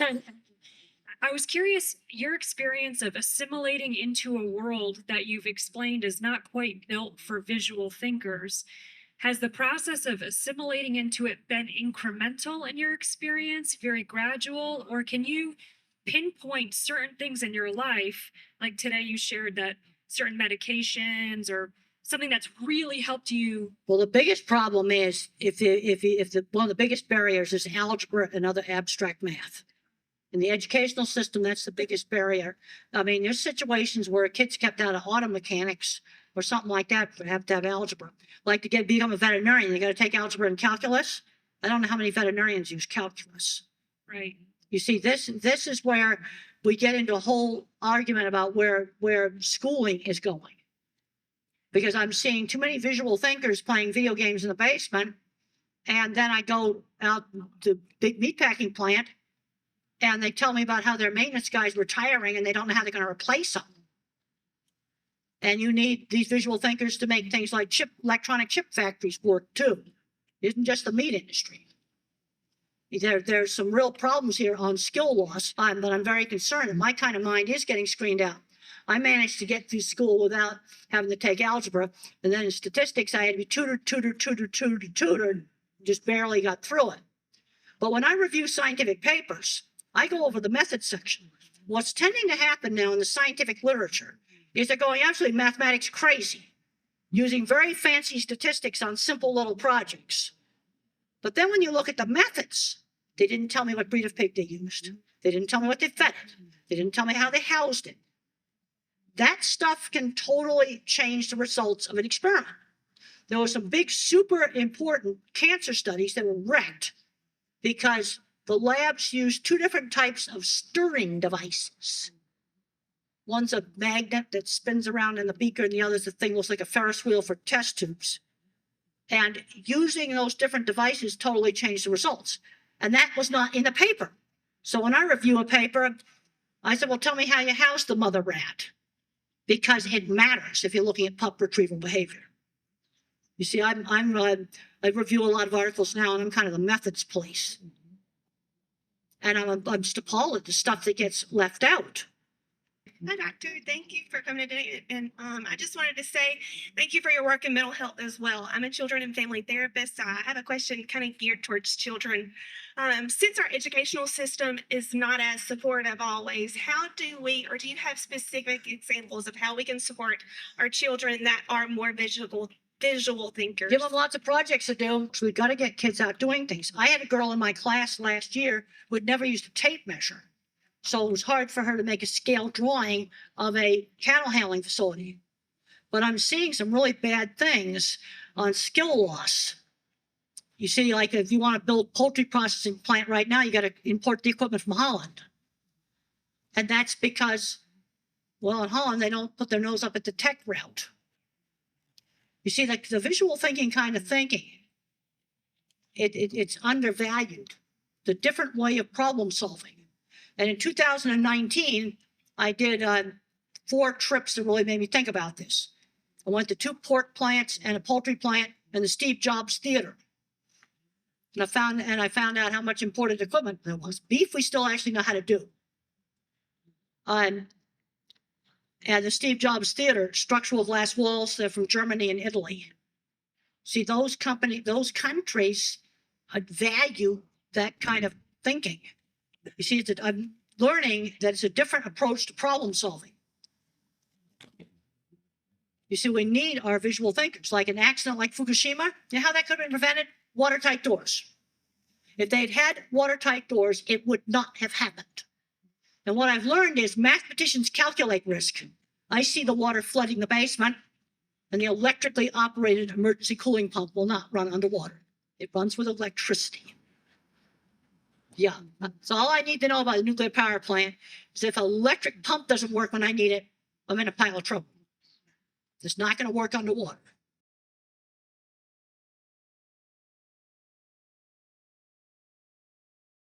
I was curious your experience of assimilating into a world that you've explained is not quite built for visual thinkers. Has the process of assimilating into it been incremental in your experience, very gradual, or can you pinpoint certain things in your life? Like today, you shared that certain medications or something that's really helped you. Well, the biggest problem is if one of the biggest barriers is algebra and other abstract math. In the educational system, that's the biggest barrier. I mean, there's situations where a kid's kept out of auto mechanics or something like that, but have to have algebra. Like to become a veterinarian, you got to take algebra and calculus. I don't know how many veterinarians use calculus. Right. You see, this is where we get into a whole argument about where schooling is going. Because I'm seeing too many visual thinkers playing video games in the basement, and then I go out to big meatpacking plant, and they tell me about how their maintenance guy's retiring and they don't know how they're going to replace them. And you need these visual thinkers to make things like electronic chip factories work too. It isn't just the meat industry. There's some real problems here on skill loss, but I'm very concerned. And my kind of mind is getting screened out. I managed to get through school without having to take algebra. And then in statistics, I had to be tutored, just barely got through it. But when I review scientific papers, I go over the methods section. What's tending to happen now in the scientific literature is they're going absolutely mathematics crazy, using very fancy statistics on simple little projects. But then when you look at the methods, they didn't tell me what breed of pig they used. They didn't tell me what they fed it. They didn't tell me how they housed it. That stuff can totally change the results of an experiment. There were some big, super important cancer studies that were wrecked because the labs used two different types of stirring devices. One's a magnet that spins around in the beaker, and the other's a thing that looks like a Ferris wheel for test tubes. And using those different devices totally changed the results. And that was not in the paper. So when I review a paper, I said, well, tell me how you house the mother rat. Because it matters if you're looking at pup retrieval behavior. You see, I review a lot of articles now, and I'm kind of the methods police. And I'm just appalled at the stuff that gets left out. Hi, doctor. Thank you for coming today. And I just wanted to say thank you for your work in mental health as well. I'm a children and family therapist. I have a question kind of geared towards children. Since our educational system is not as supportive always, how do we, or do you have specific examples of how we can support our children that are more visual thinkers? Give them lots of projects to do. So we've got to get kids out doing things. I had a girl in my class last year who had never used a tape measure. So it was hard for her to make a scale drawing of a cattle handling facility. But I'm seeing some really bad things on skill loss. You see, like if you want to build a poultry processing plant right now, you got to import the equipment from Holland. And that's because, well, in Holland, they don't put their nose up at the tech route. You see, like the visual thinking kind of thinking, it's undervalued. The different way of problem solving. And in 2019, I did 4 trips that really made me think about this. I went to 2 pork plants and a poultry plant and the Steve Jobs Theater. And I found out how much imported equipment there was. Beef, we still actually know how to do. And the Steve Jobs Theater, structural glass walls, they're from Germany and Italy. See, those countries value that kind of thinking. You see, I'm learning that it's a different approach to problem solving. You see, we need our visual thinkers. Like an accident like Fukushima, you know how that could have been prevented? Watertight doors. If they'd had watertight doors, it would not have happened. And what I've learned is mathematicians calculate risk. I see the water flooding the basement, and the electrically operated emergency cooling pump will not run underwater. It runs with electricity. Yeah, so all I need to know about the nuclear power plant is if an electric pump doesn't work when I need it, I'm in a pile of trouble. It's not going to work underwater.